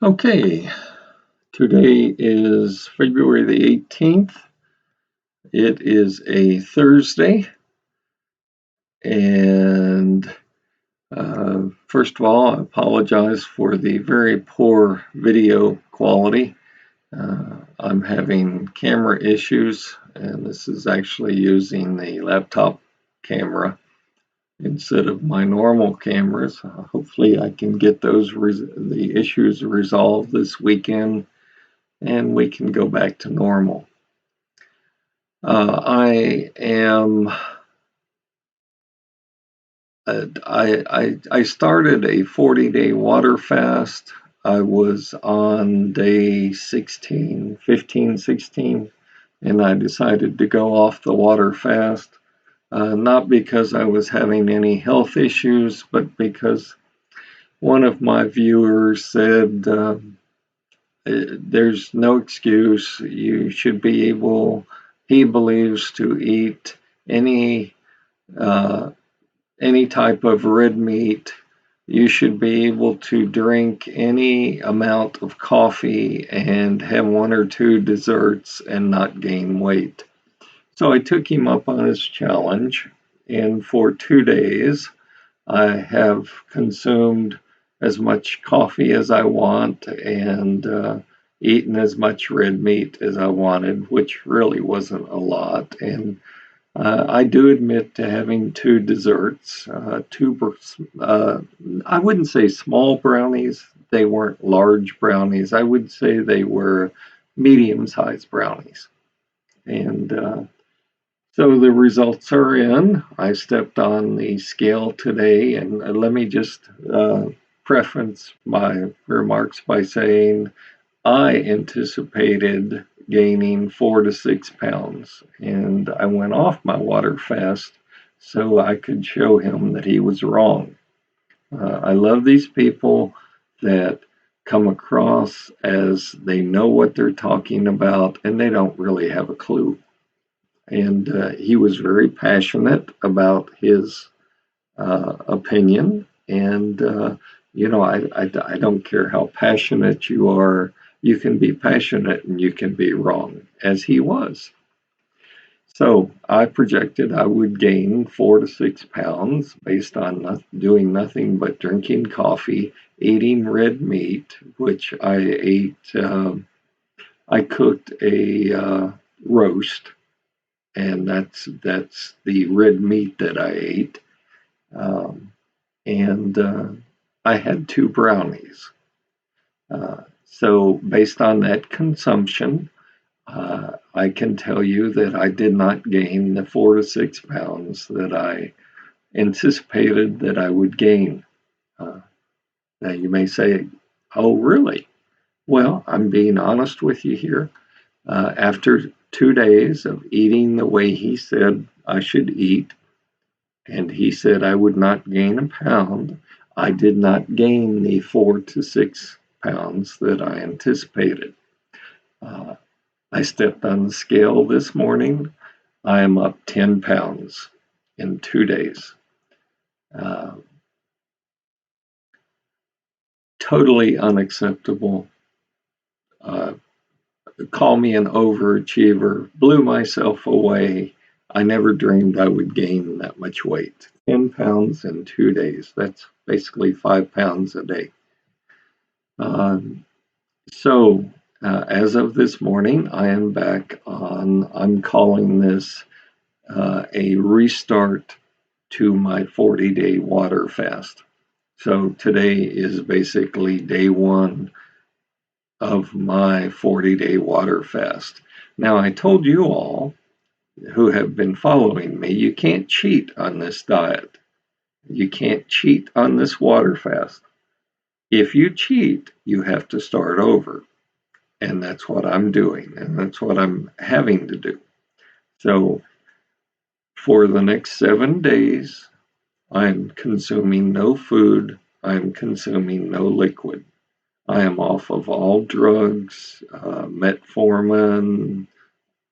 Okay, today is February the 18th. It is a Thursday, and first of all, I apologize for the very poor video quality. I'm having camera issues, and this is actually using the laptop camera instead of my normal cameras. Hopefully, I can get the issues resolved this weekend, and we can go back to normal. I am. I started a 40-day water fast. I was on day 16, 15, 16, and I decided to go off the water fast. Not because I was having any health issues, but because one of my viewers said, there's no excuse. You should be able, he believes, to eat any uh, any type of red meat. You should be able to drink any amount of coffee and have one or two desserts and not gain weight. So I took him up on his challenge, and for 2 days, I have consumed as much coffee as I want and eaten as much red meat as I wanted, which really wasn't a lot. And I do admit to having two desserts, I wouldn't say small brownies. They weren't large brownies. I would say they were medium-sized brownies. And so the results are in. I stepped on the scale today, and let me just preface my remarks by saying I anticipated gaining 4 to 6 pounds, and I went off my water fast so I could show him that he was wrong. I love these people that come across as they know what they're talking about and they don't really have a clue. And he was very passionate about his opinion. And, I don't care how passionate you are, you can be passionate and you can be wrong, as he was. So I projected I would gain 4 to 6 pounds based on doing nothing but drinking coffee, eating red meat, which I ate. I cooked a roast, and that's the red meat that I ate. And I had two brownies. So based on that consumption, I can tell you that I did not gain the 4 to 6 pounds that I anticipated that I would gain. Now you may say, "Oh, really?" Well, I'm being honest with you here. After 2 days of eating the way he said I should eat, and he said I would not gain a pound, I did not gain the 4 to 6 pounds that I anticipated. I stepped on the scale this morning. I am up 10 pounds in 2 days. Uh, totally unacceptable. Uh, Call me an overachiever. Blew myself away. I never dreamed I would gain that much weight. 10 pounds in 2 days. That's basically 5 pounds a day. So, as of this morning, I am back on, I'm calling this a restart to my 40-day water fast. So, today is basically day one of my 40-day water fast. Now, I told you all who have been following me, you can't cheat on this diet. You can't cheat on this water fast. If you cheat, you have to start over. And that's what I'm doing, and that's what I'm having to do. So for the next 7 days, I'm consuming no food, I'm consuming no liquid. I am off of all drugs, metformin.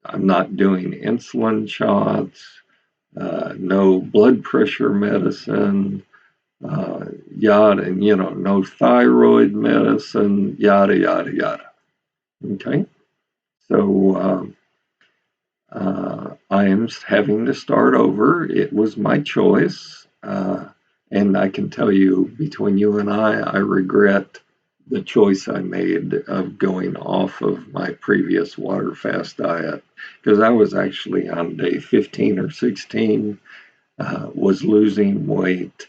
I'm not doing insulin shots, no blood pressure medicine, yada, no thyroid medicine, yada, yada, yada. Okay. So I am having to start over. It was my choice. And I can tell you, between you and I regret the choice I made of going off of my previous water fast diet, because I was actually on day 15 or 16, was losing weight,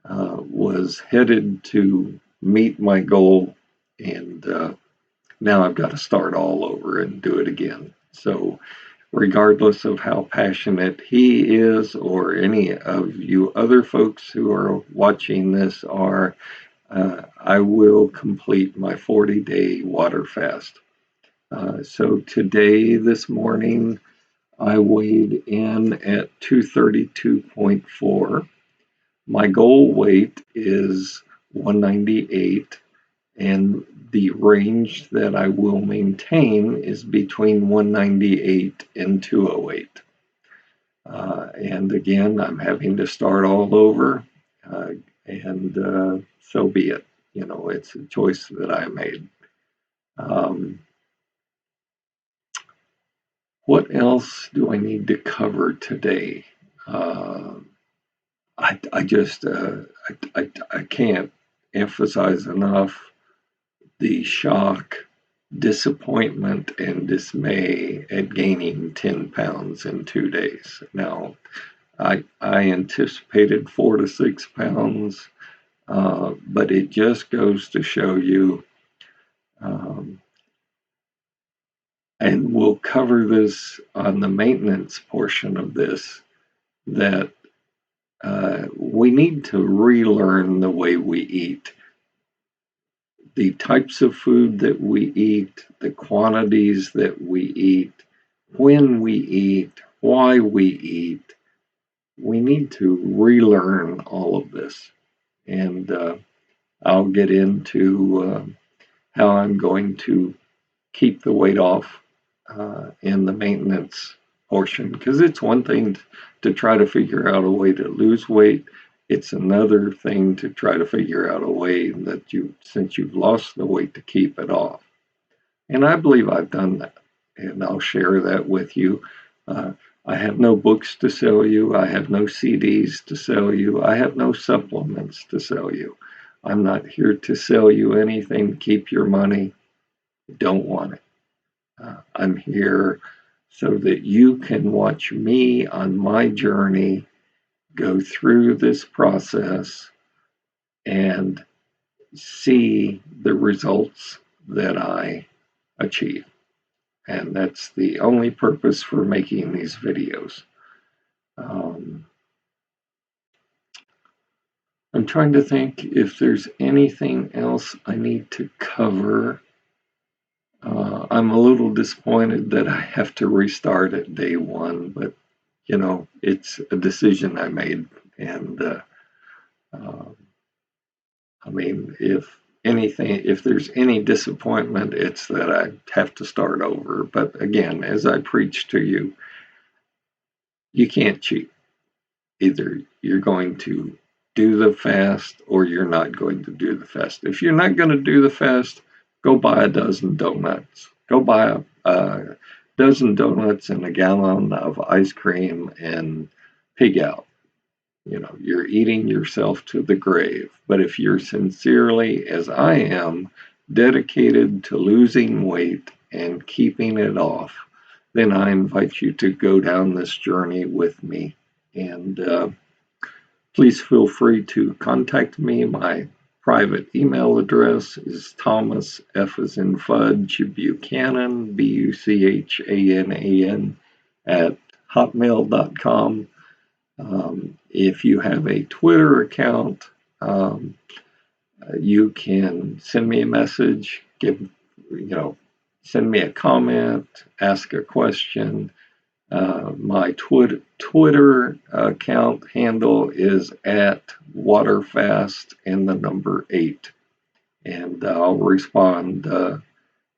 was headed to meet my goal, and now I've got to start all over and do it again. So regardless of how passionate he is or any of you other folks who are watching this are, I will complete my 40-day water fast. So today, this morning, I weighed in at 232.4. My goal weight is 198, and the range that I will maintain is between 198 and 208. And again, I'm having to start all over, and so be it. It's a choice that I made. What else do I need to cover today? I just I can't emphasize enough the shock, disappointment, and dismay at gaining 10 pounds in 2 days. Now, I anticipated 4 to 6 pounds, but it just goes to show you, and we'll cover this on the maintenance portion of this, that we need to relearn the way we eat. The types of food that we eat, the quantities that we eat, when we eat, why we eat. We need to relearn all of this. And I'll get into how I'm going to keep the weight off in the maintenance portion, because it's one thing to try to figure out a way to lose weight. It's another thing to try to figure out a way that since you've lost the weight, to keep it off. And I believe I've done that, and I'll share that with you. I have no books to sell you. I have no CDs to sell you. I have no supplements to sell you. I'm not here to sell you anything. Keep your money. Don't want it. I'm here so that you can watch me on my journey go through this process and see the results that I achieve. And that's the only purpose for making these videos. I'm trying to think if there's anything else I need to cover. I'm a little disappointed that I have to restart at day one, but it's a decision I made. And I mean, if there's any disappointment, it's that I have to start over. But again, as I preach to you, you can't cheat. Either you're going to do the fast or you're not going to do the fast. If you're not going to do the fast, go buy a dozen donuts. Go buy a dozen donuts and a gallon of ice cream and pig out. You're eating yourself to the grave. But if you're sincerely, as I am, dedicated to losing weight and keeping it off, then I invite you to go down this journey with me. And please feel free to contact me. My private email address is Thomas, F as in Fudge, Buchanan, Buchanan, at hotmail.com. If you have a Twitter account, you can send me a message, send me a comment, ask a question. My Twitter account handle is at waterfast and the number 8, and I'll respond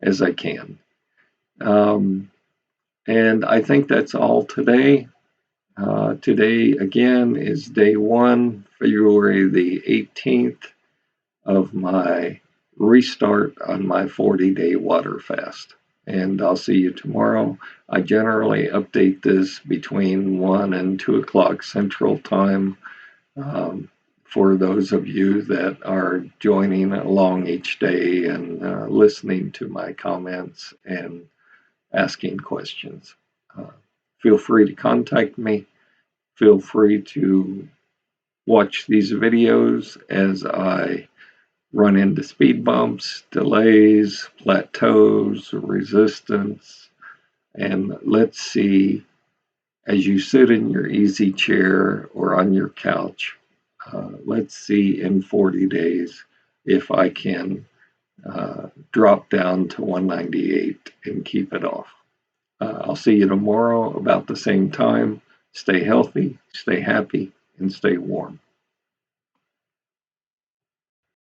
as I can. And I think that's all today. Today, again, is day 1, February the 18th of my restart on my 40-day water fast. And I'll see you tomorrow. I generally update this between 1 and 2 o'clock Central Time for those of you that are joining along each day and listening to my comments and asking questions. Feel free to contact me. Feel free to watch these videos as I run into speed bumps, delays, plateaus, resistance, and let's see, as you sit in your easy chair or on your couch, let's see in 40 days if I can drop down to 198 and keep it off. I'll see you tomorrow about the same time. Stay healthy, stay happy, and stay warm.